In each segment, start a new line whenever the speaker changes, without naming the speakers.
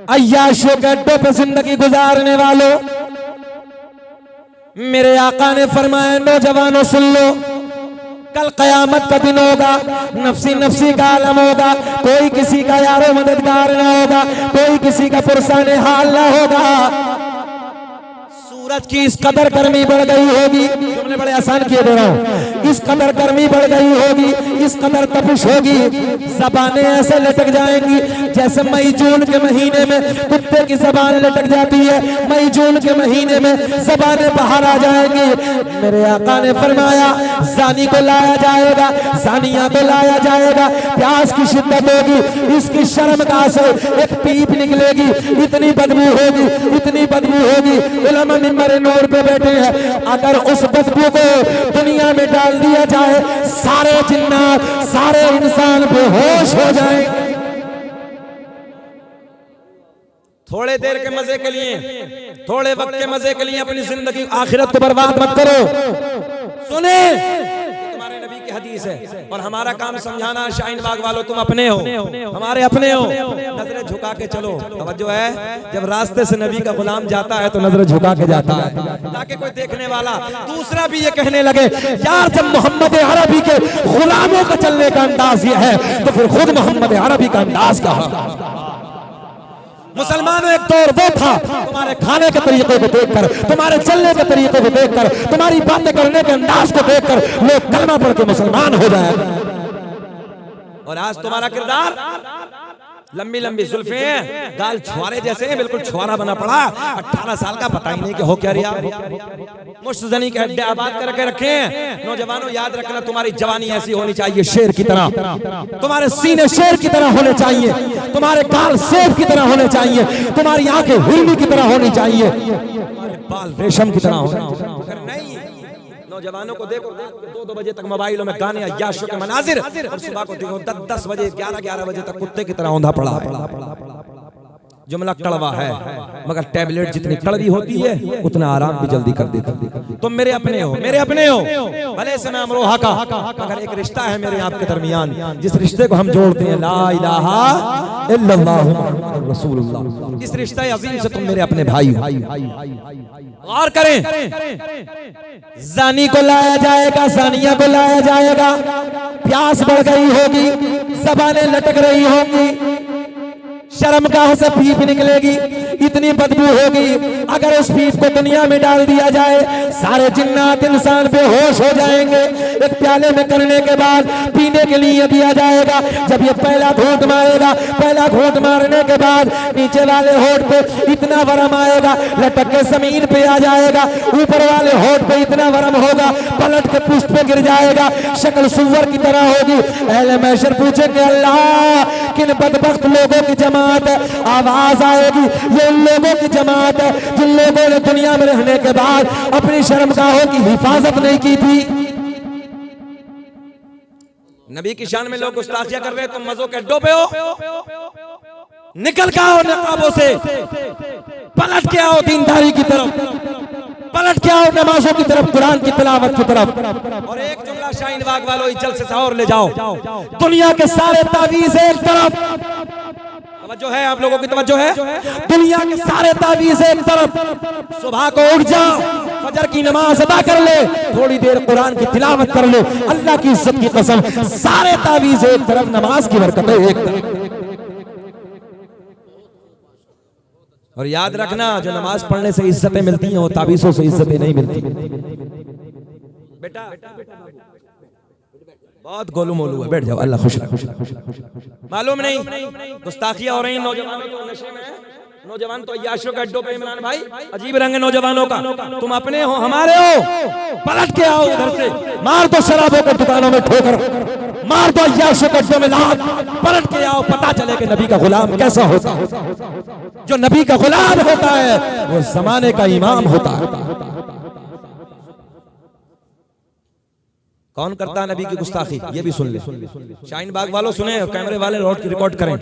अय्याशों के अड्डों पे जिंदगी गुजारने वालों, मेरे आका ने फरमाया नौजवानों सुन लो, कल कयामत का दिन होगा, नफसी नफसी का आलम होगा, कोई किसी का यारो मददगार ना होगा, कोई किसी का पुरसाने हाल ना होगा। सूरज की इस कदर गर्मी बढ़ गई होगी, तुमने बड़े आसान किए दे रहा हूं, इस कदर गर्मी बढ़ गई होगी, इस कदर तपिश होगी, ज़बानें ऐसे लटक जाएंगी जैसे मई जून के महीने में कुत्ते की ज़बान लटक जाती है, मई जून के महीने में ज़बानें बाहर आ जाएंगी। मेरे आका ने फरमाया ज़ानी को लाया जाएगा, ज़ानिया को लाया जाएगा, प्यास की शिद्दत होगी, इसकी शर्मगाह से एक पीप निकलेगी, इतनी बदबू होगी, इतनी बदबू होगी। उलमा मिंबर नूर पे बैठे हैं, अगर उस बदबू को दुनिया में डाल दिया जाए, सारे जिन्नात सारे इंसान बेहोश हो जाएंगे। थोड़े देर के मजे के लिए, थोड़े वक्त के मजे के लिए अपनी जिंदगी आखिरत को बर्बाद मत करो। सुने, तुम्हारे नबी की हदीस है और हमारा काम समझाना। शाहीन बाग वालों तुम अपने हो, हमारे अपने हो, नजरें झुका के चलो। तवज्जो है, जब रास्ते से नबी का गुलाम जाता है तो नजरें झुका के जाता है, ताकि कोई देखने वाला दूसरा भी ये कहने लगे यार जब मोहम्मद अरबी के गुलामों का चलने का अंदाज ये है तो फिर खुद मोहम्मद अरबी का अंदाज क्या है। मुसलमानों एक दौर वो था, तुम्हारे खाने के तरीके को देखकर, तुम्हारे चलने के तरीके को देखकर, तुम्हारी बातें करने के अंदाज को देखकर लोग कलमा पढ़ के मुसलमान हो जाएगा। और आज तुम्हारा किरदार लंबी लंबी जुल्फे हैं, गाल छुआरे जैसे हैं, बिल्कुल छुआरा बना पड़ा। 18 साल का पता ही नहीं कि हो क्या रिया, मुश्तजनी के अड्डे आबाद करके रखे हैं। नौजवानों याद रखना, तुम्हारी जवानी ऐसी होनी चाहिए शेर की तरह, तुम्हारे सीने शेर की तरह होने चाहिए, तुम्हारे गाल सेब की तरह होने चाहिए, तुम्हारी आंखें हिरनी की तरह होनी चाहिए, तुम्हारे बाल रेशम की तरह होने नहीं। नौजवानों को देखो 2-2 बजे तक मोबाइलों में गाने अय्याशों के मनाजिर, और सुबह को देखो 10-10 बजे 11-11 बजे तक कुत्ते की तरह औंधा पड़ा है। जुमला कड़वा है, मगर टैबलेट जितनी कड़वी होती है उतना आराम भी जल्दी कर देता है। तुम मेरे अपने हो, मेरे अपने हो, भले से मैं अमरोहा का, मगर एक रिश्ता है मेरे आपके दरमियान, जिस रिश्ते को हम जोड़ते हैं ला इलाहा इल्लल्लाह मुहम्मदुर रसूलुल्लाह। इस रिश्ते अजीम से तुम मेरे अपने भाई हो। गौर करें, ज़ानी को लाया जाएगा, ज़ानिया को लाया जाएगा, प्यास बढ़ गई होगी, ज़बानें लटक रही होंगी, शर्मगाह से पीप निकलेगी, इतनी बदबू होगी, अगर उस पीप को दुनिया में डाल दिया जाए सारे जिन्नात इंसान बेहोश हो जाएंगे। एक प्याले में करने के बाद पीने के लिए दिया जाएगा, जब ये पहला घूंट मारेगा, पहला घूंट मारने के बाद नीचे वाले होठ पे इतना वरम आएगा लटक के जमीन पे आ जाएगा, ऊपर वाले होठ पे इतना वरम होगा पलट के पुष्ट पे गिर जाएगा, शक्ल सुअर की तरह होगी। अहले महशर पूछेंगे अल्लाह किन बदबख्त लोगों की जमात है, आवाज आएगी ये उन लोगों की जमात है जिन लोगों ने दुनिया में रहने के बाद अपनी शर्मगाहों की हिफाजत नहीं की थी। नबी की शान में लोग गुस्ताखियां कर रहे हैं, तुम मजों के अड्डों पे हो, निकल के आओ नकाबों से, पलट के आओ दीनदारी की तरफ, पलट के आओ नमाजों की तरफ, कुरान की तिलावत की तरफ। और एक जुमला शाहीन बाग वालों जल्द से और ले जाओ, दुनिया के सारे तावीज़ एक तरफ, तवज्जो है आप लोगों की, तवज्जो है, दुनिया के सारे तावीज़ एक तरफ, सुबह को उठ जाओ, फजर की नमाज अदा कर ले, थोड़ी देर कुरान की तिलावत कर ले, अल्लाह की इज्जत की कसम सारे तावीज़ एक तरफ, नमाज की बरकतें एक तरफ। और याद रखना जो नमाज पढ़ने से इज्जतें मिलती हैं वो तावीज़ों से इज्जतें नहीं मिलती। बेटा बहुत गोलू मोलू है, बैठ जाओ, अल्लाह खुश रखे। मालूम नहीं गुस्ताखियां हो रही नौजवानों के नशे में, नौजवान तो अय्याशों के अड्डों पे। इमरान भाई अजीब रंग है नौजवानों का, तुम अपने हो, हमारे हो, पलट के आओ इधर से, मार दो शराबों के दुकानों में ठोकर, मार दो अय्याशों के अड्डों में लात, पलट के आओ, पता चले कि नबी का गुलाम कैसा होता है। जो नबी का गुलाम होता है वो जमाने का इमाम होता है। कौन करता है नबी की गुस्ताखी, ये भी सुन ले। शाहीन बाग वालों सुने, कैमरे वाले रिकॉर्ड करें।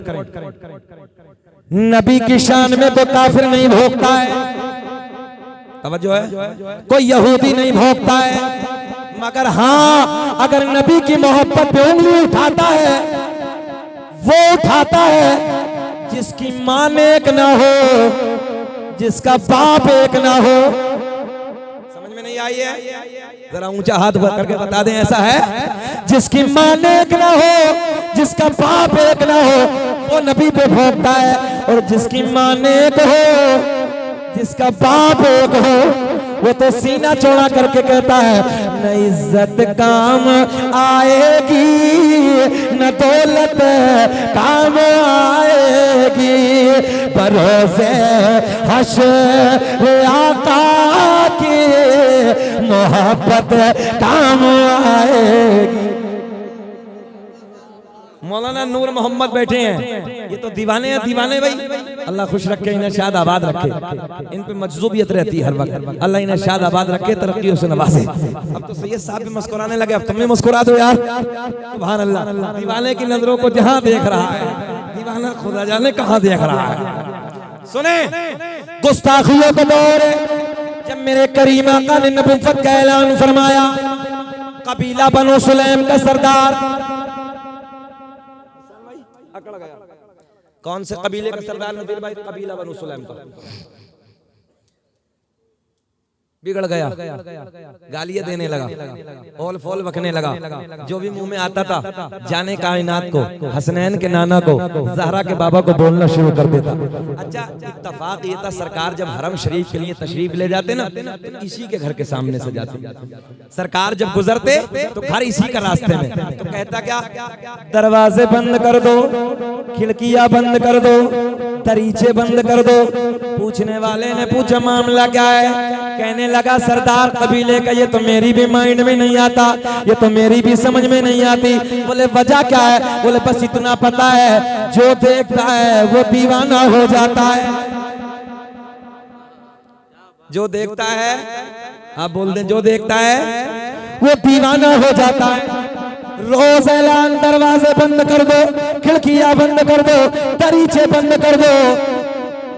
नबी की शान में तो काफिर नहीं भोगता है, तवज्जो है, कोई यहूदी नहीं भोगता है, मगर हाँ अगर नबी की मोहब्बत पे उंगली उठाता है वो उठाता है जिसकी मां एक ना हो, जिसका बाप एक ना हो। समझ में नहीं आई है? जरा ऊंचा हाथ भर करके बता दें, ऐसा है? जिसकी मां एक ना हो, जिसका बाप एक ना हो, वो नबी पे भोंकता है। और जिसकी मां एक हो, जिसका बाप एक हो, वो तो सीना चौड़ा करके कहता है न इज्जत काम आएगी, न दौलत काम आएगी, भरोसे हश्र आका की मोहब्बत काम आएगी। मौलाना नूर मोहम्मद बैठे हैं, ये तो दीवाने हैं, दीवाने भाई। अल्लाह खुश रखे, इन्हें शाद आबाद रखे, इन पे मजजूबियत रहती है हर वक्त। अल्लाह इन्हें शाद आबाद रखे, तरक्की से नवाजे। अब तो सैयद साहब भी मुस्कुराने लगे, अब तुम भी मुस्कुरा दो यार। सुभान अल्लाह। दीवाने की नजरों को जहां देख रहा है, दीवाना खुदा जाने कहां देख रहा है। सुने, गुस्ताखियों का दौर है, जब मेरे करीम आका ने नबुव्वत का ऐलान फरमाया, कबीला बनो सुलैम का सरदार अकड़ गया। कौन से कबीले का सरदार? नज़ीर भाई, कबीला बनु सुलैम का। बिगड़ गया, गालियां देने लगा, ओल फोल बकने लगा। जो भी मुंह में आता था, जाने कायनात को, हसनैन के नाना को, ज़हरा के बाबा को बोलना शुरू कर देता। अच्छा, इत्तफाक ये था, सरकार जब हरम शरीफ के लिए तशरीफ ले जाते ना, तो इसी के घर के सामने से जाते। सरकार जब गुजरते तो घर इसी का रास्ते में, तो कहता क्या, दरवाजे बंद कर दो, खिड़कियां बंद कर दो, दरीचे बंद कर दो। पूछने वाले ने पूछा मामला क्या है? कहने लगा सरदार कबीले का, ये तो मेरी भी माइंड में नहीं आता, ये तो मेरी भी समझ में नहीं आती। बोले वजह क्या है? बोले बस इतना पता है, जो देखता है वो दीवाना हो जाता है। जो देखता है, आप बोल दें, जो देखता है वो दीवाना हो जाता है। रोज ऐलान, दरवाजे बंद कर दो, खिड़कियां बंद कर दो, दरीचे बंद कर दो।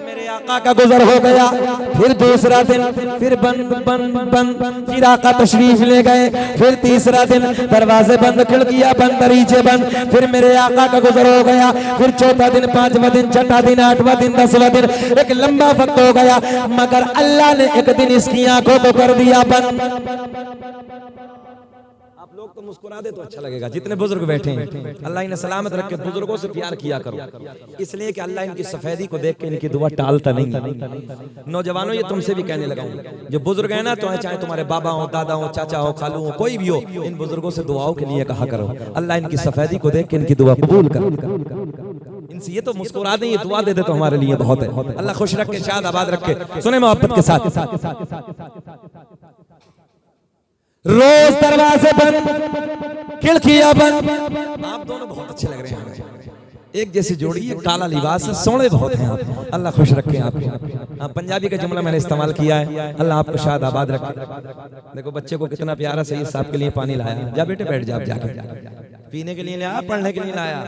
मेरे आका का गुजर हो गया, फिर दूसरा दिन, फिर बंद बंद बंद, फिर आका तशरीफ ले गए, फिर तीसरा दिन, दरवाजे बंद, खिड़कियां बंद, दरीचे बंद, फिर मेरे आका का गुजर हो गया, फिर चौथा दिन, पांचवा दिन, छठा दिन, आठवां दिन, 10वां दिन, एक लंबा वक्त हो गया। मगर अल्लाह ने एक दिन इसकी आंखों को कर दिया बंद। लोग तो मुस्कुरा दे तो अच्छा लगेगा। जितने बुजुर्ग बैठे हैं, अल्लाह इन्हें सलामत रखे, बुजुर्गों से प्यार किया करो, इसलिए कि अल्लाह इनकी सफेदी को देख के इनकी दुआ टालता नहीं है। नौजवानों, ये तुमसे भी कहने लगा हूं, जो बुजुर्ग है ना, तो चाहे तुम्हारे बाबा हो, दादा हो, चाचा हो, खालू हो, कोई भी हो, इन बुजुर्गों से दुआओं के लिए कहा करो, अल्लाह इनकी सफेदी को देख के इनकी दुआ कबूल करो। इनसे ये तो मुस्कुरा दे, ये दुआ दे दे तो हमारे लिए बहुत है। अल्लाह खुश रखे, शाद आबाद रखे। सुने मोहब्बत के साथ, रोज दरवाजे बंद, खिड़कियां बंद। आप दोनों बहुत अच्छे लग रहे हैं, एक जैसी जोड़ी है, काला लिबास है, सोने बहुत हैं आप। अल्लाह खुश रखे आपको। पंजाबी का जुमला मैंने इस्तेमाल किया है, अल्लाह आपको शाद आबाद रखे। देखो बच्चे को कितना प्यारा सैयद साहब के लिए पानी लाया, जा बेटे बैठ जा, जाके पीने के लिए लाया, पढ़ने के लिए लाया।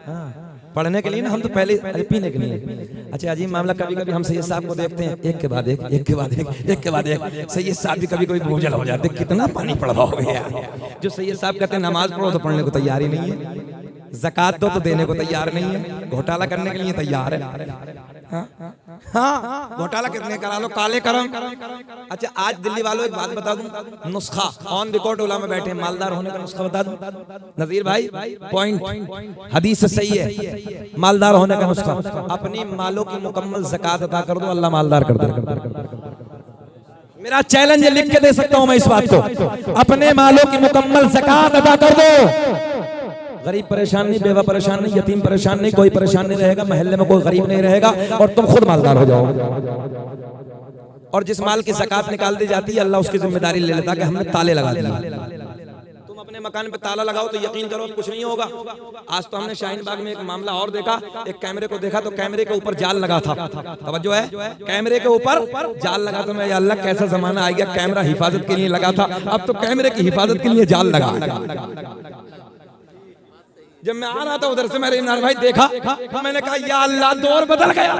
हाँ, पढ़ने के लिए ना, हम तो पहले पीने के लिए। अच्छा अजीब मामला, कभी कभी हम सैयद साहब को देखते हैं, एक के बाद एक, एक के बाद एक, एक के बाद एक। सैयद साहब भी कभी कभी बोझल हो जाते, कितना पानी पढ़वाओगे यार। जो सैयद साहब कहते हैं नमाज पढ़ो तो पढ़ने को तैयार ही नहीं है, ज़कात दो तो देने को तैयार नहीं है, घोटाला करने के लिए तैयार है। हाँ, घोटाला कितने करा लो, काले करम। अच्छा आज दिल्ली वालों एक बात बता दूं, नुस्खा ऑन रिकॉर्ड उलमा बैठे, मालदार होने का नुस्खा बता दूं नज़ीर भाई, पॉइंट हदीस से सही है, मालदार होने का नुस्खा, अपनी मालों की मुकम्मल ज़कात अदा कर दो, अल्लाह मालदार कर दे। मेरा चैलेंज लिख के दे सकता हूं मैं इस बात को, अपने मालों की मुकम्मल ज़कात अदा कर दो। गरीब परेशान नहीं, बेवा परेशान नहीं, यतीम परेशान नहीं, कोई परेशान नहीं रहेगा, महल्ले में कोई गरीब नहीं रहेगा, और तुम खुद मालदार हो जाओगे। और जिस माल की ज़कात निकाल दी जाती है, अल्लाह उसकी जिम्मेदारी ले लेता कि हमने ताले लगा दिए। तुम अपने मकान पे ताला लगाओ तो यकीन करो कुछ नहीं होगा। आज तो हमने शाहीन बाग में एक मामला और देखा, एक कैमरे को देखा तो कैमरे के ऊपर जाल लगा था, तवज्जो है, कैमरे के ऊपर जाल लगा। तो मैं या अल्लाह कैसा जमाना आ गया, कैमरा हिफाजत के लिए लगा था, अब तो कैमरे की हिफाजत के लिए जाल लगा। जब मैं आ रहा था उधर से, मेरे इमरान भाई देखा, मैंने कहा या अल्लाह दौर बदल गया,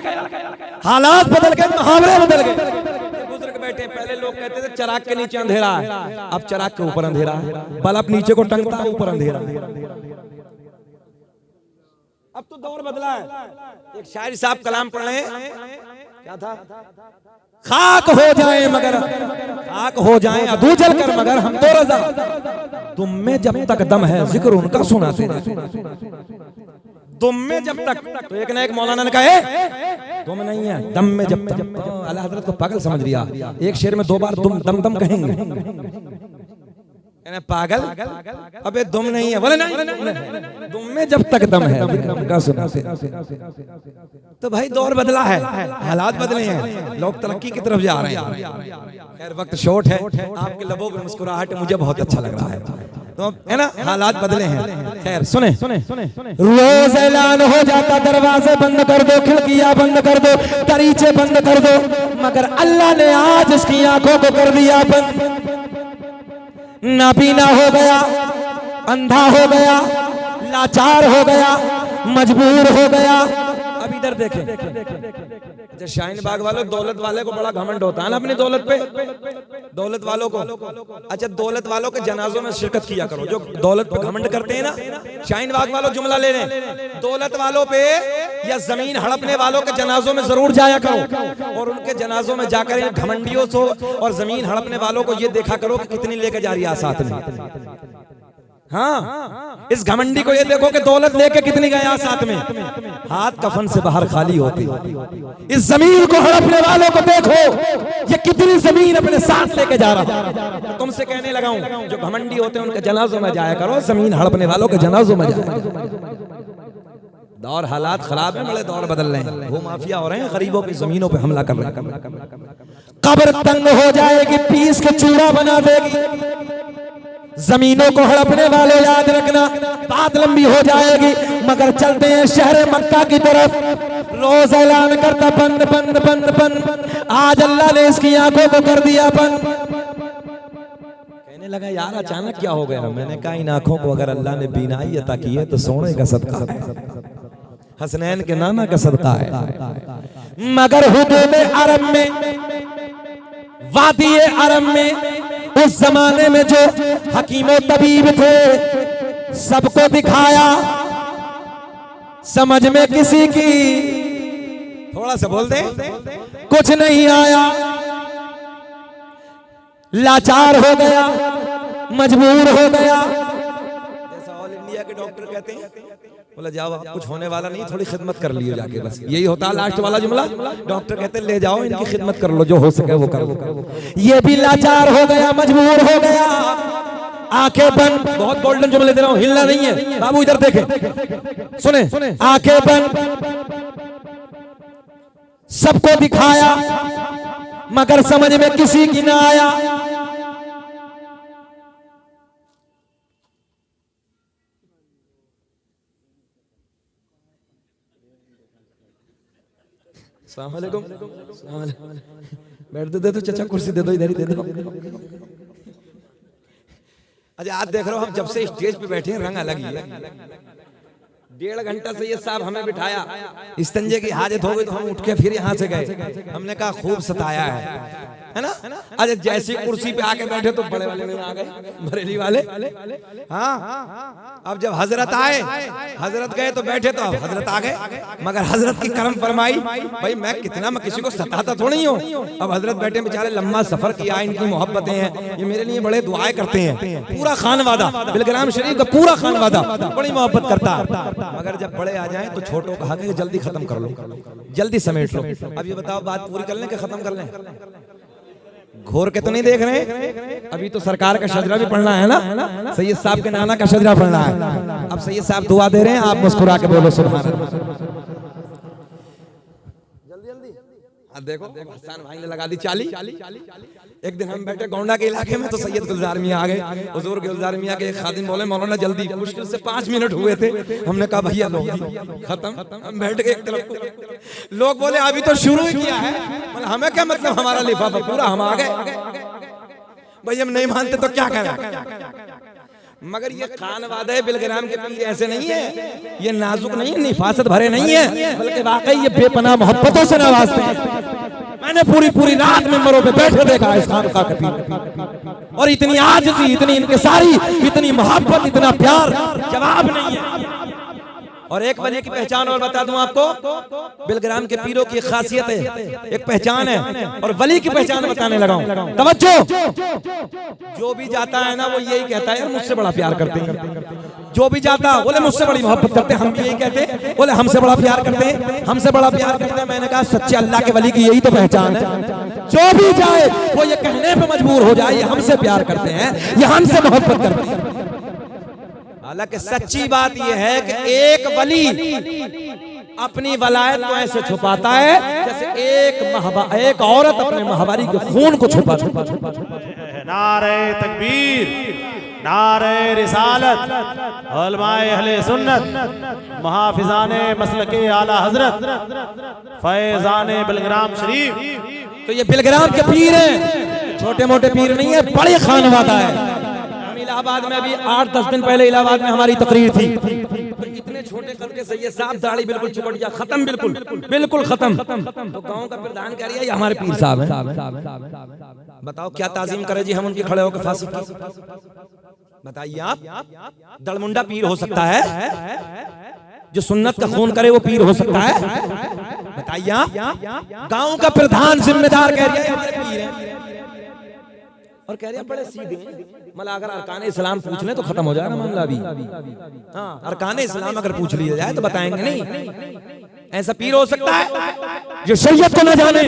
हालात बदल गए, मुहावरे बदल गए। बुजुर्ग बैठे, पहले लोग कहते थे चराग के नीचे अंधेरा है, अब चराग के ऊपर अंधेरा है, बल्ब नीचे को टंगता है, ऊपर अंधेरा। अब तो दौर बदला है। एक शायर साहब कलाम पढ़ रहे हैं, क्या था? खाक हो जाए मगर खाक हो जाए अधू जल कर मगर हम तो रजा, तुम में जब तक दम है जिक्र उनका सुनाते रहे। तुम में जब तक, तो एक ना एक मौलाना ने कहा है तुम नहीं है, दम में जब तक। अल्लाह हजरत को पागल समझ लिया, एक शेर में 2 बार तुम दम दम कहेंगे। पागल, अबे दुम नहीं है, बोले नहीं, दुम में जब तक दम है का सुनाते। तो भाई दौर बदला है, हालात बदले हैं, लोग तरक्की की तरफ जा रहे हैं। खैर वक्त शॉर्ट है, आपके लबों पे मुस्कुराहट मुझे बहुत अच्छा लग रहा है, तो है ना, हालात बदले हैं। खैर सुने, रोज ऐलान हो जाता दरवाजे बंद कर दो, खिड़कियां बंद कर दो, दरीचे बंद कर दो, मगर अल्लाह ने आज इसकी आंखों को कर दिया बंद। नाबीना हो गया, अंधा हो गया, लाचार हो गया, मजबूर हो गया। अब इधर देखें, अच्छा शाहीन बाग वालों, दौलत वाले को बड़ा घमंड होता है ना अपनी दौलत पे, दौलत वालों को। अच्छा दौलत वालों के जनाजों में शिरकत किया करो, जो दौलत पे घमंड करते हैं ना। शाहीन बाग वालों जुमला ले लें, दौलत वालों पे या जमीन हड़पने वालों के जनाजों में जरूर जाया करो, और उनके जनाजों में जाकर इन घमंडियों को और जमीन हड़पने वालों को ये देखा करो कि कितनी लेके जा रही है साथ में। हाँ, इस घमंडी को ये देखो कि दौलत लेके कितनी गया साथ में, हाथ कफन से बाहर खाली होती। इस जमीन को हड़पने वालों को देखो, ये कितनी जमीन अपने साथ लेके जा रहा। तुमसे कहने लगा हूं, जो घमंडी होते हैं उनके जनाजों में जाया करो, जमीन हड़पने वालों के जनाजों में जाया। दौर हालात खराब है, बड़े दौर बदल रहे हैं, वो माफिया हो रहे हैं, गरीबों की जमीनों पे हमला कर रहे हैं। कब्र तंग हो जाएगी, पीस के चूड़ा बना देगी। जमीनों को हड़पने वाले याद रखना, बात लंबी हो जाएगी, मगर चलते हैं शहर मक्का की तरफ। रोज ऐलान करता बंद बंद बंद बंद, आज अल्लाह ने इसकी आंखों को कर दिया बंद। कहने लगा यार अचानक क्या हो गया? मैंने कहा इन आंखों को अगर अल्लाह ने बीनाई अता की है तो सोने का सदका है, हसनैन के नाना का सदका है। मगर हुदूद अरब में, वादी अरब में, उस जमाने में जो हकीम और तबीब थे, सबको दिखाया, समझ में किसी की थोड़ा सा बोल दे कुछ नहीं आया। लाचार हो गया, मजबूर हो गया। जैसा ऑल इंडिया के डॉक्टर कहते हैं, बोला जाओ कुछ होने वाला नहीं, थोड़ी खिदमत कर लियो जाके, बस यही होता है लास्ट वाला जुमला। डॉक्टर कहते ले जाओ इनकी खिदमत कर लो, जो हो सके वो करो। ये भी लाचार हो गया, मजबूर हो गया, आंखें बंद। बहुत गोल्डन जुमले दे रहा हूं, हिलना नहीं है बाबू, इधर देखें सुने। आंखें बंद, सबको दिखाया, मगर समझ में किसी की ना आया। अस्सलाम वालेकुम, बैठ दे तो चाचा, कुर्सी दे दो, इधर ही दे दो। अच्छा आज देख रहे हो, हम जब से स्टेज पे बैठे हैं रंग अलग ही है। 1.5 घंटा से ये साहब हमें बिठाया, इस्तंजे की हाजत हो गई तो हम उठ के फिर यहाँ से गए। हमने कहा खूब सताया है ना। अच्छा जैसी कुर्सी पे आके बैठे तो बड़े वाले में आ गए, बरेली वाले। हाँ, अब जब हजरत आए, हजरत गए तो बैठे तो अब हजरत आ गए, मगर हजरत की करम फरमाई। भाई मैं कितना, मैं किसी को सताता थोड़ी नहीं हूँ। अब हजरत बैठे बेचारे, लंबा सफर किया, इनकी मोहब्बतें हैं, ये मेरे लिए बड़े दुआएं करते हैं। पूरा खानवादा, बिलग्राम शरीफ का पूरा खानवादा बड़ी मोहब्बत करता है। मगर जब बड़े आ जाएं तो छोटों कहा कि जल्दी खत्म कर लो, जल्दी समेट लो। अब ये बताओ बात पूरी कर लें कि खत्म कर लें? घोर के तो नहीं देख रहे, अभी तो सरकार का शजरा भी पढ़ना है ना, सैयद साहब के नाना का शजरा पढ़ना है। अब सैयद साहब दुआ दे रहे हैं, आप मुस्कुरा के बोलो सुभान अल्लाह। देखो हसन भाई ने लगा दी चाली। एक दिन हम बैठे गोंडा के इलाके में तो सैयद गुलजार मियां आ गए। हुजूर गुलजार मियां के एक खादिम बोले मौलाना जल्दी, मुश्किल से 5 मिनट हुए थे। हमने कहा भैया लो खत्म। हम बैठ गए एक तरफ, लोग बोले अभी तो शुरू ही किया है। हमें क्या मतलब, हमारा लिफाफा पूरा, हम आ गए। भाई हम नहीं मानते तो क्या करें? मगर ये खानवादा है, बिलग्राम के पीर ऐसे नहीं है, ये नाजुक नहीं है, निफासत भरे नहीं है, बल्कि वाकई ये बेपनाह मोहब्बतों से नवाजते हैं। मैंने पूरी रात मेंबरों पे बैठे देखा इस खानका के पीर, और इतनी आजिज़ी, इतनी इनकिसारी, इतनी मोहब्बत, इतना प्यार, जवाब नहीं है। और एक वली की पहचान और बता दूं आपको, बिलग्राम के पीरों की खासियत है, एक पहचान है, और वली की पहचान बताने लगा हूं। तवज्जो, जो भी जाता है ना वो यही कहता है मुझसे बड़ा प्यार करते हैं, जो भी जाता बोले मुझसे बड़ी मोहब्बत करते हैं, हम भी यही कहते बोले हमसे बड़ा प्यार करते हैं, हमसे बड़ा प्यार करते हैं। मैंने कहा सच्चे अल्लाह के वली की यही तो पहचान है, जो भी जाए वो ये कहने पे मजबूर हो जाए ये हमसे प्यार करते हैं, ये हमसे मोहब्बत करते हैं। हालांकि सच्ची बात यह है कि एक वली अपनी वलायत को ऐसे छुपाता है जैसे एक औरत अपने माहवारी के खून को छुपा।
नारे तकबीर, नारे रिसालत, उलमाए अहले सुन्नत, मुहाफिजाने मसलके आला हजरत, फैजाने बिलग्राम शरीफ।
तो ये बिलग्राम के पीर हैं, छोटे मोटे पीर नहीं है, बड़े खानवादा है। इलाहाबाद में अभी 8-10 दिन पहले इलाहाबाद में हमारी तकरीर थी, तो इतने छोटे करके सैयद साहब दाढ़ी बिल्कुल चिपट गया, खत्म, बिल्कुल खत्म। तो गांव का प्रधान कह रही है ये हमारे पीर साहब हैं। बताओ क्या ताजीम करे जी हम उनकी खड़े होकर फांसी की? बताइए आप, दड़मुंडा पीर हो सकता है? जो सुन्नत का खून करे वो पीर हो सकता है? बताइए आप, गांव का प्रधान जिम्मेदार कह रही है हमारे पीर हैं, और कह रहे हैं बड़े सीधे। मतलब अगर अरकान इस्लाम पूछ ले तो खत्म हो जाएगा मामला अभी। हाँ, अरकान इस्लाम अगर पूछ लिया जाए तो बताएंगे नहीं। ऐसा पीर हो सकता है जो शरीयत को ना जाने,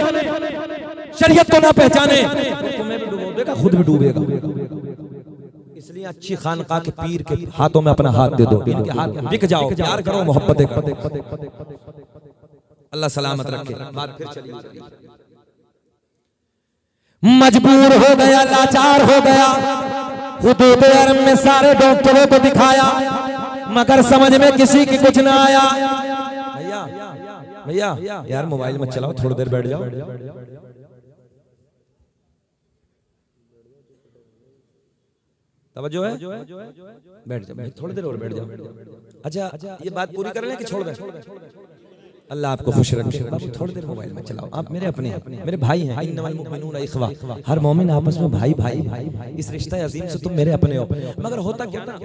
शरीयत को ना पहचाने, तुम्हें भी डूबो देगा, खुद भी डूबेगा। इसलिए अच्छी खानका के पीर के हाथों में अपना हाथ दे दो, इनके हाथ बिक जाओ, प्यार करो, मोहब्बत करो। अल्लाह सलामत रखे। बात फिर चली। मजबूर हो गया, लाचार हो गया, हुदूद अरब में सारे डॉक्टरों को दिखाया मगर समझ में किसी की कुछ ना आया। भैया यार मोबाइल मत चलाओ, थोड़ी देर बैठ जाओ। तवज्जो है, बैठ जाओ, थोड़ी देर और बैठ जाओ। अच्छा ये बात पूरी कर लें कि छोड़ दें? अल्लाह आपको खुश रखे। थोड़ी देर मोबाइल में चलाओ। आप मेरे अपने मेरे भाई हैं, इन्नमल मुमिनूना इख्वा, हर मोमिन आपस में भाई भाई इस रिश्ता अजीम से तुम मेरे अपने हो। मगर होता क्या ना,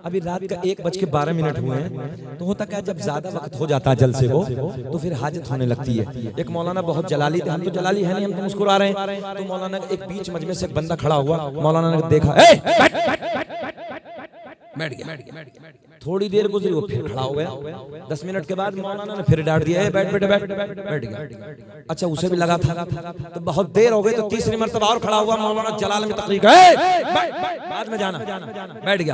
अभी रात का 1:12 हुए हैं, तो होता क्या जब ज्यादा वक्त हो जाता है जल से वो, तो फिर हाजत होने लगती है। एक मौलाना बहुत जलाली थे, हम तो जलाली है नहीं, हम तो मुस्कुरा रहे हैं, तो मौलाना एक बीच मजमे से एक बंदा खड़ा हुआ, मौलाना ने देखा, बैठ गया। थोड़ी देर गुजरी वो फिर खड़ा हो गया। 10 मिनट के बाद मौलाना ने फिर डांट दिया, बैठ गया। अच्छा उसे भी लगा था, तो बहुत देर हो गई, तो तीसरी मरतबा और खड़ा हुआ, मौलाना जलाल में तकरीर, बाद में जाना, बैठ गया।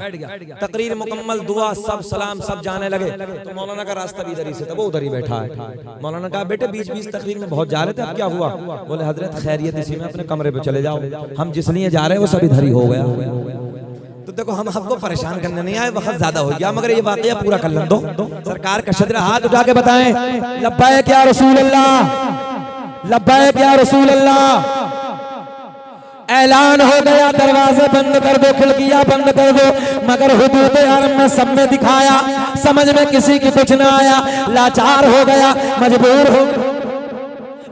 तकरीर मुकम्मल, दुआ सब सलाम सब जाने लगे, तो मौलाना का रास्ता भी इधर ही से था, वो उधर ही बैठा है। मौलाना कहा बेटे बीच तकरीर में बहुत जा रहे थे, अब क्या हुआ? बोले हजरत खैरियत, इसी में अपने कमरे पे चले जाओ, हम जिस लिए जा रहे हैं वो सब इधर ही हो गया। तो देखो हम आपको परेशान करने नहीं आए, वक्त ज्यादा हो गया, मगर ये वाकया पूरा कर दो। सरकार का शदर हाथ उठा के बताएं, लब्बैक या रसूल अल्लाह, लब्बैक या रसूल अल्लाह। ऐलान हो गया, दरवाजे बंद कर दो, खिड़कियां बंद कर दो, मगर हुदूद हरम में सब में दिखाया, समझ में किसी की कुछ ना आया। लाचार हो गया, मजबूर हो,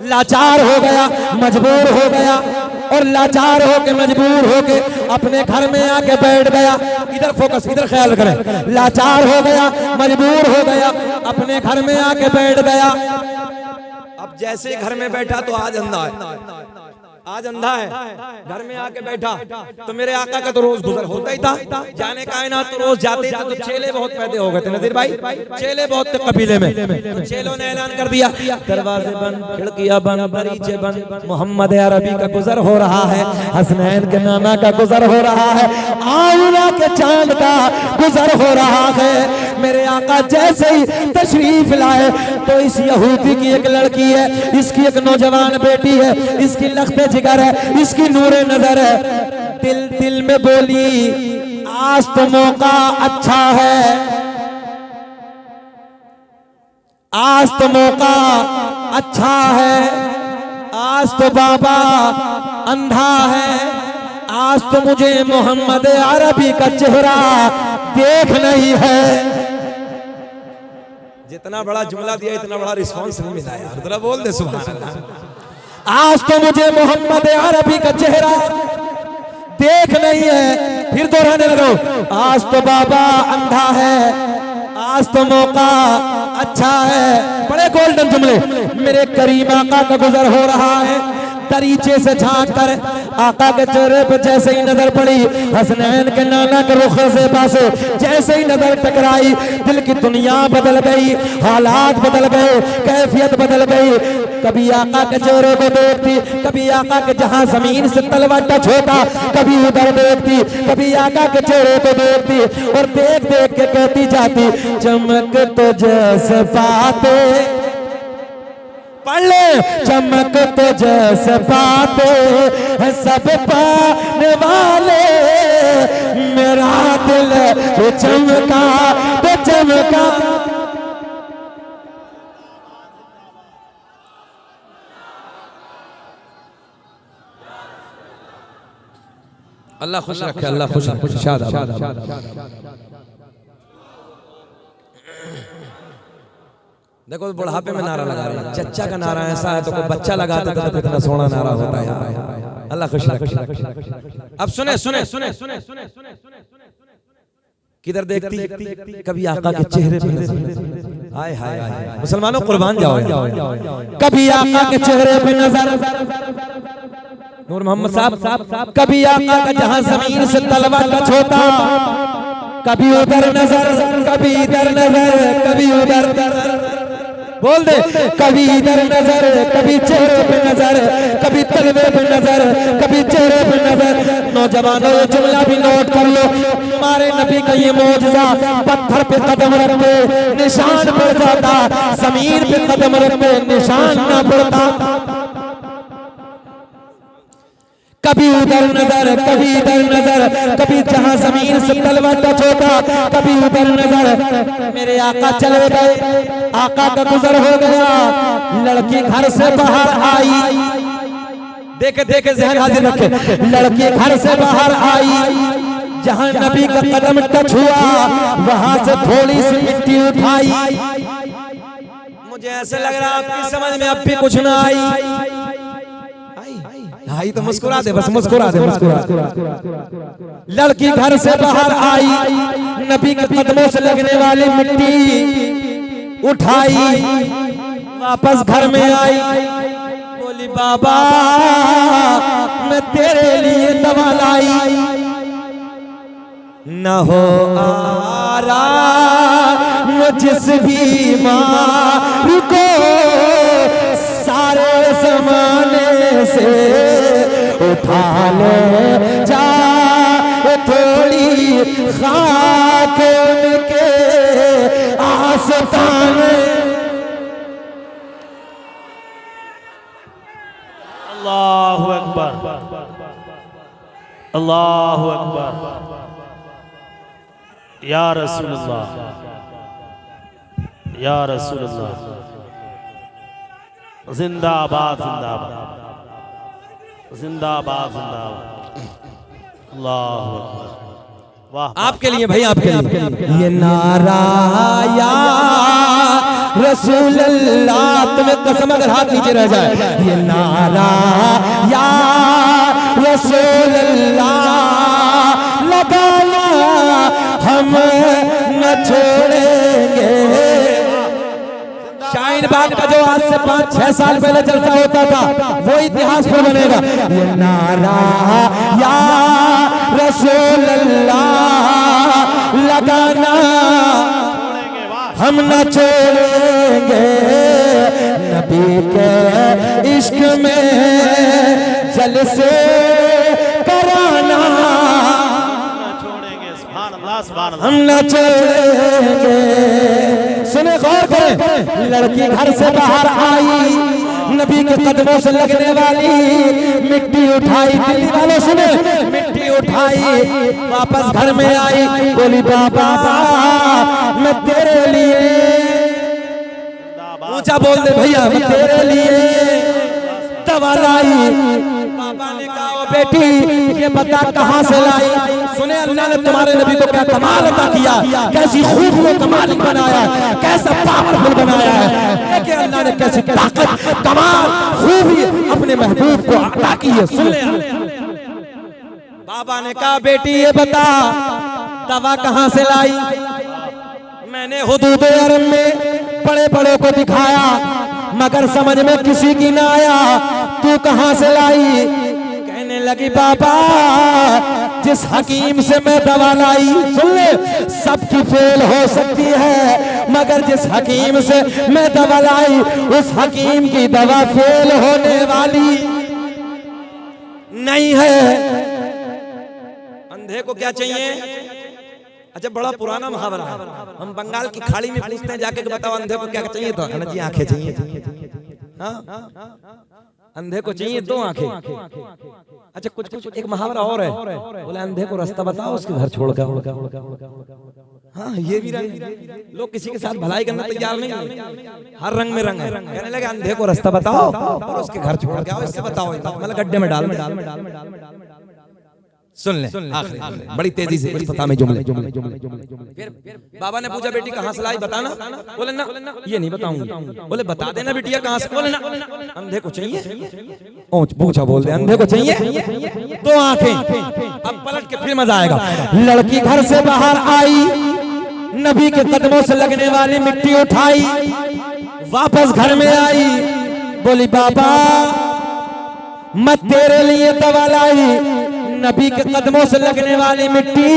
लाचार हो गया, मजबूर हो गया, और लाचार होके मजबूर होके अपने घर में आके बैठ गया। इधर फोकस, इधर ख्याल करें। लाचार हो गया, मजबूर हो गया, अपने घर में आके बैठ गया। अब जैसे घर में बैठा तो आज अंधा है, आज अंधा है, घर में आके बैठा, तो मेरे आका का तो रोज गुजर होता ही था, जाने कायनात तो रोज जाते थे, तो चेले बहुत पैदे हो गए थे नजीर भाई, चेले बहुत थे कबीले में, तो चेलों ने ऐलान कर दिया, दरवाजे बंद, खिड़कियां बंद, दरीचे बंद, मोहम्मद अरबी का गुजर हो रहा है, हसनैन के नाना का गुजर हो रहा है, आमना के चांद का गुजर हो रहा है। मेरे आका जैसे ही तशरीफ लाए तो इस यहूदी की एक लड़की है, इसकी एक नौजवान बेटी है, इसकी लख्ते जिगर है, इसकी नूरे नजर है, दिल में बोली आज तो मौका अच्छा है, आज तो मौका अच्छा है, आज तो बाबा अंधा है, आज तो मुझे मोहम्मद अरबी का चेहरा देख नहीं है। जितना बड़ा जुमला दिया इतना बड़ा रिस्पांस नहीं मिला यार, जरा बोल दे सुभान अल्लाह। आज तो मुझे मोहम्मद अरबी का चेहरा देख नहीं है, फिर दोहराने लगो, आज तो बाबा अंधा है, आज तो मौका अच्छा है, बड़े गोल्डन जुमले। मेरे करीम आका का गुजर हो रहा है, दरीचे से झांक कर आका के चेहरे पर जैसे ही नजर पड़ी, हसनैन के नाना के रुख से पासे जैसे ही नजर टकराई, दिल की दुनिया बदल गई, हालात बदल गए, कैफियत बदल गई। कभी आका के चेहरे को देखती, कभी आका के जहां जमीन से तलवा टच होता, कभी उधर देखती, कभी आका के चेहरे को देखती और देख देख के कहती जाती, चमक तो जैसे पाते, पढ़ ले, चमक तो जैसे पाते हैं सब पाने वाले, मेरा दिल तो चमका तो चमका। अल्लाह खुश रखे, अल्लाह खुश रखे, शाद। देखो बुढ़ापे में नारा लगा रहे हैं, चच्चा का नारा ऐसा है तो कोई बच्चा लगाता तो कितना सोना नारा होता है। अल्लाह खुश रखे। अब सुने सुने सुने सुने सुने सुने किधर देखती, कभी आका के चेहरे पे, हाय हाय हाय मुसलमानों कुर्बान जाओ, कभी आका के चेहरे पे नजर, नूर मोहम्मद साहब, कभी आका का जहां जमीन से तलवा टच होता, कभी उधर नजर, कभी इधर नजर, कभी उधर, बोल दे, कभी इधर नजर, कभी चेहरे पे नजर, कभी तलवे पे नजर, कभी चेहरे पे नजर। नौजवानों ये जुमला भी नोट कर लो, हमारे नबी का ये मौजज़ा, पत्थर पे कदम रखते निशान पड़ जाता, जमीन पे कदम रखते निशान ना पड़ता। कभी उधर नजर, कभी इधर नजर, कभी जहां जमीन से तलवा टच होता, कभी उधर नजर। मेरे आका चले गए, आका का गुजर हो गया, लड़की घर से बाहर आई, देखे देखे जहन हाजिर रखे, लड़की घर से बाहर आई, जहां नबी का कदम टच हुआ वहां से थोड़ी सी मिट्टी उठाई। मुझे ऐसे लग रहा आपकी समझ में अब भी कुछ ना आई, आई तो मुस्कुरा दे, बस मुस्कुरा दे, मुस्कुरा। लड़की घर से बाहर आई, नबी के कदमों से लगने वाली मिट्टी उठाई, वापस घर में आई, बोली बाबा मैं तेरे लिए दवा लाई, न हो आराम जिस बीमार को सारे जमाने से उठा ले जा, थोड़ी खाक उनके आस्ताने।
अल्लाहु अकबर, अल्लाहु अकबर, या रसूलुल्लाह, या रसूलुल्लाह, जिंदाबाद जिंदाबाद जिंदाबाद जिंदाबाद। अल्लाहु अकबर, वाह।
आपके लिए भाई, आपके लिए ये नारा या रसूल अल्लाह, तुम्हें कसम अगर हाथ नीचे रह जाए, ये नारा या रसूल अल्लाह लगाना हम न छोड़ेंगे। शाहीन बाग का जो आज से 5-6 साल पहले जलसा होता था वो इतिहास में बनेगा। ये नारा या रसूल अल्लाह लगाना हम न छोड़ेंगे, नबी के इश्क में जलसे कराना हम न छोड़ेंगे। सुने गौर करें, लड़की घर से बाहर आई, नबी के कदमों से लगने वाली मिट्टी उठाई, दिल्ली वालों सुने, मिट्टी उठाई, वापस घर में आई, बोली बाबा मैं तेरे लिए, ऊंचा बोल दे भैया, मैं तेरे लिए दवा लाई। बाबा ने कहा ओ बेटी ये बता कहां से लाई। सुने अल्लाह ने तुम्हारे नबी को क्या कमाल अता किया, कैसी खूब को कमाल बनाया, कैसा पावरफुल बनाया है, कि अल्लाह ने कैसी ताकत कमाल खूबी अपने महबूब को अता की है। सुन ले, बाबा ने कहा बेटी ये बता दवा कहां से लाई। मैंने हुदूद अरब में बड़े बड़ों को दिखाया मगर समझ में किसी की ना आया, तू कहां से लाई? कहने लगी बाबा जिस हकीम से मैं दवा लाई, सुन ले, सबकी फेल हो सकती है मगर जिस हकीम से मैं दवा लाई उस हकीम की दवा फेल होने वाली नहीं है। अंधे को क्या चाहिए? अच्छा बड़ा पुराना मुहावरा है, हम बंगाल की खाड़ी में पूछते हैं जाके बताओ अंधे को क्या चाहिए? तो कहना जी आंखें चाहिए। हाँ अंधे को चाहिए दो आंखें। अच्छा कुछ एक मुहावरा और है, बोले अंधे को रास्ता बताओ उसके घर छोड़ कर। हाँ ये भी रंग, लोग किसी के साथ भलाई करना तैयार नहीं, हर रंग में रंग है। कहने लगे अंधे को रास्ता बताओ और उसके घर छोड़ के आओ, इससे बताओ मतलब गड्ढे में डाल। सुन ले आखिरी बड़ी तेजी से इफ्तिताह में जुमले। फिर बाबा ने पूछा बेटी कहाँ से लाई बताना? बोले ना ये नहीं बताऊंगी। बोले बता देना बिटिया कहाँ से? बोले ना अंधे को चाहिए। पूछा बोल दे अंधे को चाहिए दो आंखें। अब पलट के फिर मजा आएगा। लड़की घर से बाहर आई, नबी के कदमों से लगने वाली मिट्टी उठाई, वापस घर में आई, बोली बाबा मैं तेरे लिए दवा लाई। नबी के कदमों से लगने वाली मिट्टी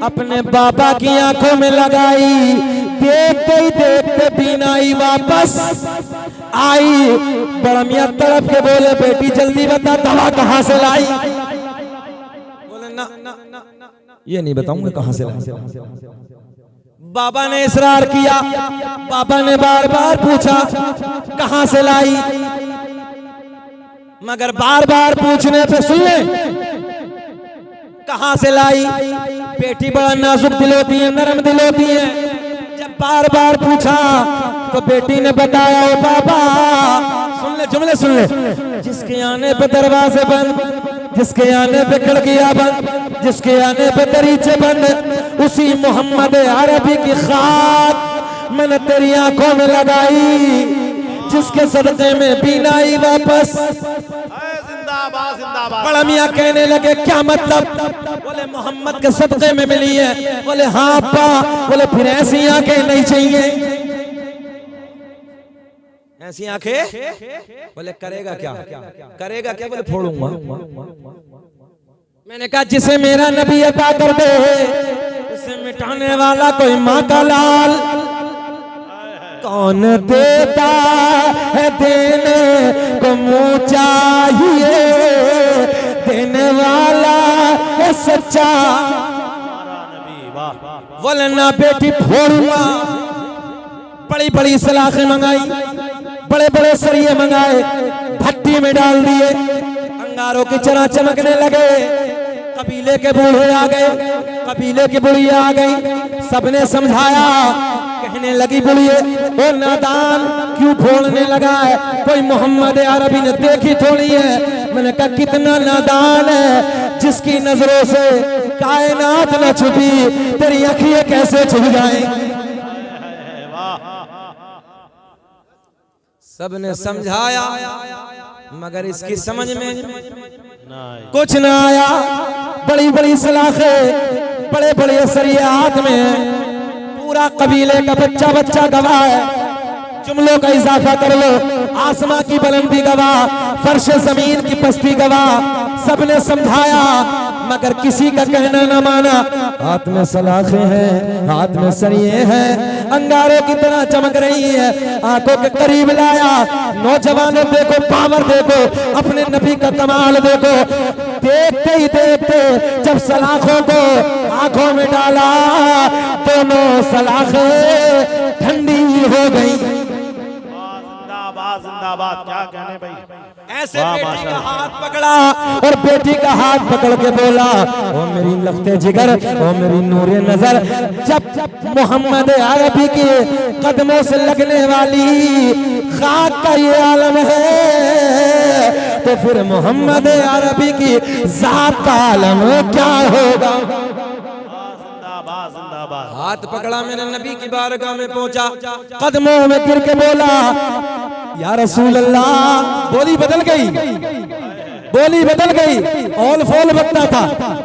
अपने बाबा की आंखों में लगाई, देखते ही देखते बीनाई वापस आई। बड़ा मियां तड़प के बोले बेटी जल्दी बता दवा कहां से लाई? बोले ना ये नहीं बताऊंगा कहां से लाई। बाबा ने इसरार किया, बाबा ने बार बार पूछा कहां से लाई, मगर बार बार पूछने पे सुन ले कहां से लाई। बेटी बड़ा नाजुक दिल होती है, नरम दिल होती है। जब बार बार पूछा तो बेटी ने बताया ओ बाबा सुन ले जुमले सुन ले, जिसके आने पे दरवाजे बंद, जिसके आने पे खिड़कियां बंद, जिसके आने पे दरीचे बंद, उसी मोहम्मद अरबी की खाक मैंने तेरी आंखों में लगाई, जिसके सदक़े में बीनाई वापस।
जिंदाबाद जिंदाबाद।
बड़ा मियां कहने लगे क्या मतलब? बोले मोहम्मद के सदक़े में मिली है। बोले हाँ अब्बा। बोले फिर ऐसी आंखें नहीं चाहिए? ऐसी आंखें? बोले करेगा क्या? करेगा क्या? बोले फोड़ूंगा। मैंने कहा जिसे मेरा नबी अता कर दे उसे मिटाने वाला कोई माँ का लाल कौन देता है? देने को मुँह चाहिए, देने वाला है सच्चा। बोले ना बेटी फोड़ूंगा। बड़ी बड़ी सलाखें मंगाई, बड़े बड़े सरिये मंगाए, भट्टी में डाल दिए, अंगारों की तरह चमकने लगे। कबीले के बूढ़े आ गए, कबीले की बुढ़िया आ गई, सबने समझाया। कहने लगी बुढ़िए ओ नादान क्यों फोड़ने लगा है? कोई मोहम्मद अरबी ने देखी थोड़ी है। मैंने कहा कितना नादान है, जिसकी नजरों से कायनात न छुपी तेरी आंखें कैसे छुप जाएं? सबने समझाया मगर इसकी समझ में कुछ ना आया। बड़ी बड़ी सलाखें, बड़े बड़े सरिये हाथ में, पूरा कबीले का बच्चा बच्चा गवाह है। जुमलों का इजाफा कर लो, आसमां की बुलंदी गवाह, फर्श जमीन की पस्ती गवाह। सबने समझाया मगर किसी का कहना न माना। हाथ में सलाखें हैं, हाथ में सरिये हैं, अंगारों की तरह चमक रही है। आंखों के करीब लाया, नौजवानों देखो, पावर देखो, अपने नबी का कमाल देखो। देखते ही देखते जब सलाखों को आंखों में डाला दोनों सलाखें ठंडी हो गई।
जिंदाबाद जिंदाबाद। क्या कहने भाई।
ऐसे बेटी का हाथ पकड़ा और बेटी का हाथ पकड़ के बोला ओ मेरी लफ्ते जिगर, ओ मेरी नूरे नजर, जब मोहम्मद अरबी के कदमों से लगने वाली खाक का ये आलम है तो फिर मोहम्मद अरबी की जात का आलम क्या होगा? हाथ पकड़ा, मैंने नबी की बारगाह में पहुंचा, कदमों में गिर के बोला या रसूल अल्लाह। बोली बदल गई, बोली बदल गई, ऑल फॉल बकता था,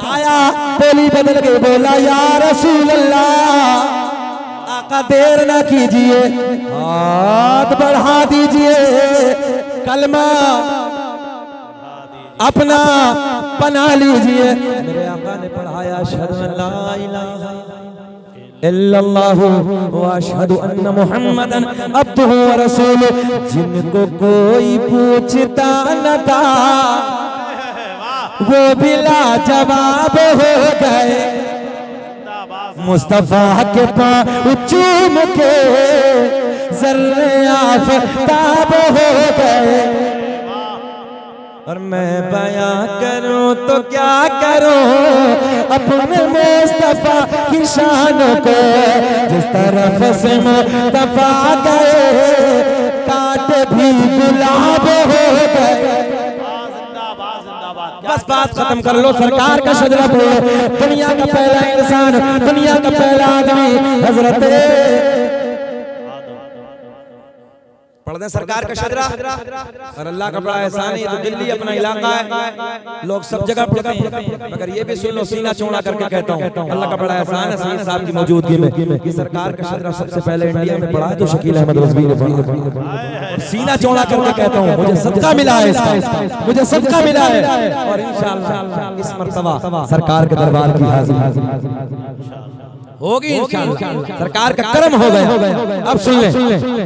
आया बोली बदल गई, बोला या रसूल अल्लाह आका देर ना कीजिए, हाथ बढ़ा दीजिए, कलमा अपना बना लीजिए। मेरे आका ने पढ़ाया अशहदु अल्ला इलाहा इल्लल्लाहु व अशहदु अन्ना मुहम्मदन अब्दुहु व रसूलुहु। जिनको कोई पूछता न था वो भी लाजवाब हो गए, मुस्तफा के पाँव चूम के ज़र्रे आफ़ताब हो गए। और मैं बयां करूं तो क्या करूं अपने मुस्तफा की शान को, जिस तरफ से मुस्तफा गए काट भी गुलाब हो गए। बस बात खत्म कर लो, सरकार का शजरा बोलो। दुनिया का पहला इंसान, दुनिया का पहला आदमी हजरत पढ़ दें सरकार का शजरा। और अल्लाह का बड़ा एहसान है, ये तो दिल्ली अपना इलाका है, लोग सब जगह पढ़ते हैं, मगर ये भी सुन लो, सीना चौड़ा करके कहता हूँ, अल्लाह का बड़ा एहसान है सईद साहब की मौजूदगी में कि सरकार का शजरा सबसे पहले इंडिया में पढ़ा है तो शकील अहमद रज़वी ने पढ़ा। सीना चौड़ा करके कहता हूँ, मुझे सबका मिला है इसका, मुझे सबका मिला है। और इंशाअल्लाह इस मर्तबा सरकार के दरबार की हाजिरी होगी इंशाअल्लाह, सरकार का करम हो गया। अब सुन लें,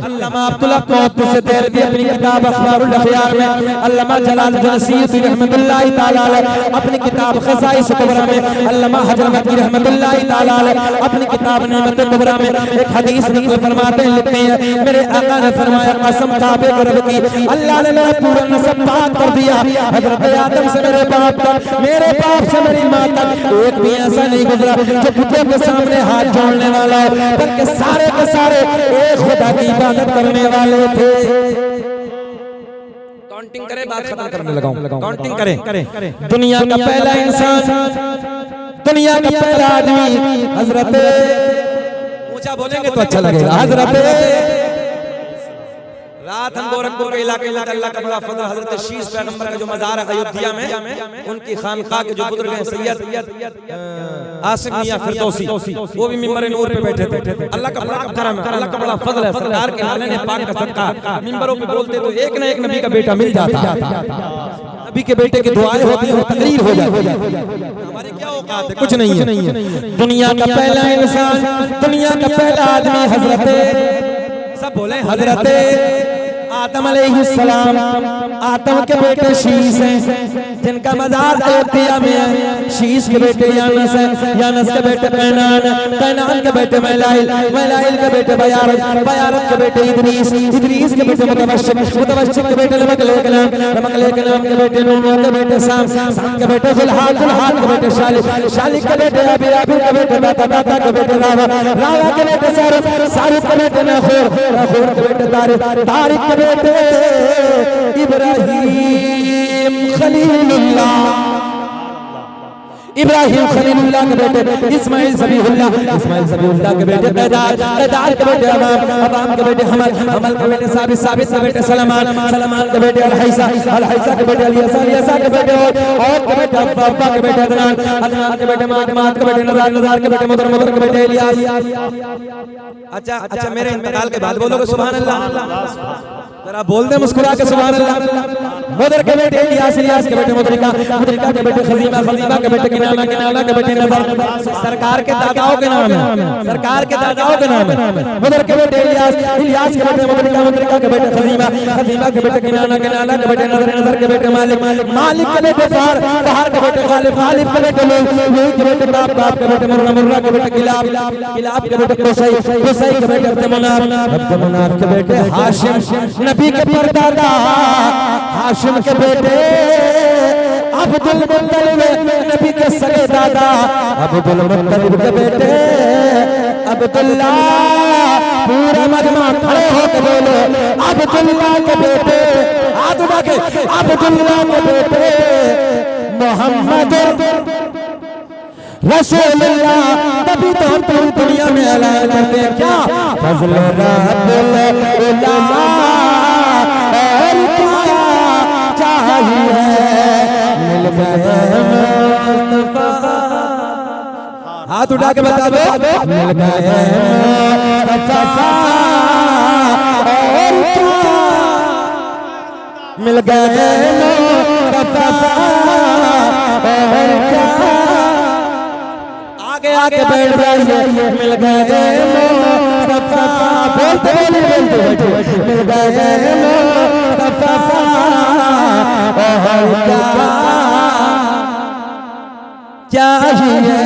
अल्लामा अब्दुल हक मुहद्दिस देहलवी अपनी किताब अखबारुल अखयार में, अल्लामा जलालुद्दीन सय्यदी रहमतुल्लाहि तआला अलैह अपनी किताब ख़ज़ाइस कुबरा में, अल्लामा हजरमती रहमतुल्लाहि तआला अलैह अपनी किताब निअमत कुबरा में एक हदीस नक़ल फरमाते हैं, लिखते हैं, मेरे आका ने फरमाया कसम काबे के रब की, अल्लाह ने मेरा पूरा नस्ब पाक कर दिया, हजरत आदम से मेरे बाप तक, मेरे बाप से मेरी माँ तक एक भी ऐसा नहीं गुजरा जो बुतों के सामने हाथ जोड़ने वाला हो, बल्कि सारे के सारे एक खुदा की इबादत करने वाले थे। काउंटिंग करें, बात खत्म करने लगाऊं, काउंटिंग करें। दुनिया का पहला इंसान, दुनिया का पहला आदमी हजरत, ऊंचा बोलेंगे तो अच्छा लगेगा, हजरत रात हम गोरखपुर के इलाके में अल्लाह का बड़ा फजल, हजरत शीश पैगंबर का जो मज़ार है अयोध्या में, उनकी खानकाह के जो बुजुर्ग हैं सैयद आसिम मियां फिरदौसी, वो भी मिंबर नूर पे बैठे थे। अल्लाह का बड़ा करम है, अल्लाह का बड़ा फजल है, सरकार के आलने पाक का सदका मिंबरों पे बोलते तो एक ना एक नबी का बेटा मिल जाता, नबी के बेटे की दुआएं होती हैं, तकरीर हो जाती है। हमारे क्या औकात है, कुछ नहीं है। दुनिया का पहला इंसान, दुनिया का पहला आदमी हजरत, सब बोले हजरत आदम अलैहिस्सलाम, आदम के बेटे शीश हैं जिनका मज़ार अयोध्या में है। शीश के बेटे यानस है, यानस के बेटे कैनान, कैनान के बेटे मैलाइल, मैलाइल के बेटे बयारत, बयारत के बेटे इदरीस, इदरीस के बेटे मुतवश्शिक, मुतवश्शिक के बेटे रमकलेकलाम, रमकलेकलाम के बेटे नूह के बेटे साम, साम के बेटे ज़ुल्हाल, ज़ुल्हाल के बेटे शालिक, शालिक के बेटे अबी, अबी के बेटे दाता, दाता के बेटे रावा, रावा के बेटे सारुफ, सारुफ के बेटे नखूर, नखूर के बेटे तारिक, तारिक के बेटे इब्राहीम खलीलुल्लाह, इब्राहिम खलीलुल्लाह के बेटे इस्माइल ज़बीहुल्लाह, इस्माइल ज़बीहुल्लाह के बेटे कैदार, कैदार के बेटे अमाम, अमाम के बेटे हमल, हमल के बेटे साबित, साबित के बेटे सलमान, सलमान के बेटे अलहैसा, अलहैसा के बेटे अलियसा, अलियसा के बेटे और के बेटे अब्बा, अब्बा के बेटे अदनान, अदनान के बेटे माद, माद के बेटे नज़ार, नज़ार के बेटे मुदर, मुदर के बेटे इलियास। अच्छा अच्छा, मेरे इंतकाल के बाद बोलोगे सुभान अल्लाह, जरा बोल दे मुस्कुरा के सुभान अल्लाह। मुदर के बेटे इलियास, इलियास के बेटे मुदरिका, मुदरिका के बेटे खजीमा, खजीमा के बेटे किनाना, किनाना के बेटे नज़र। सरकार के दादाओं के नाम है, सरकार के दादाओं के नाम है। मुदर के बेटे इलियास, इलियास के बेटे मुदरिका, मुदरिका के बेटे खजीमा, खजीमा के बेटे किनाना, किनाना के बेटे नज़र, नज़र के बेटे मालिक, मालिक के बेटे फहर, फहर के बेटे गालिब, गालिब के बेटे लूह, लूह के बेटे काब, काब के बेटे मुर्रा, मुर्रा के बेटे किलाब, किलाब के बेटे कुसै, कुसै के बेटे अब्दुमनाफ, अब्दुमनाफ के बेटे हाशिम, नबी के परदादा हाशिम के बेटे अब्दुल मुत्तलिब, नबी के सगे दादा अब्दुल मुत्तलिब के बेटे अब्दुल्ला। पूरा मजमा खड़े होकर बोलो अब्दुल्ला के बेटे, आदुबा के अब्दुल्ला के बेटे मोहम्मद रसूलुल्लाह। तभी तो हम पूरी दुनिया में ऐलान करते हैं क्या फज़ल रब्बुल उला, और क्या चाहिए मिल गए मुस्तफा। हाथ उठा के बता दो। मिल गए मुस्तफा और क्या, मिल गए मुस्तफा और क्या, आगे आगे बैठ जाइए। मिल गए मुस्तफा, बोलते बोलते मिल गए मुस्तफा और क्या चाहिए।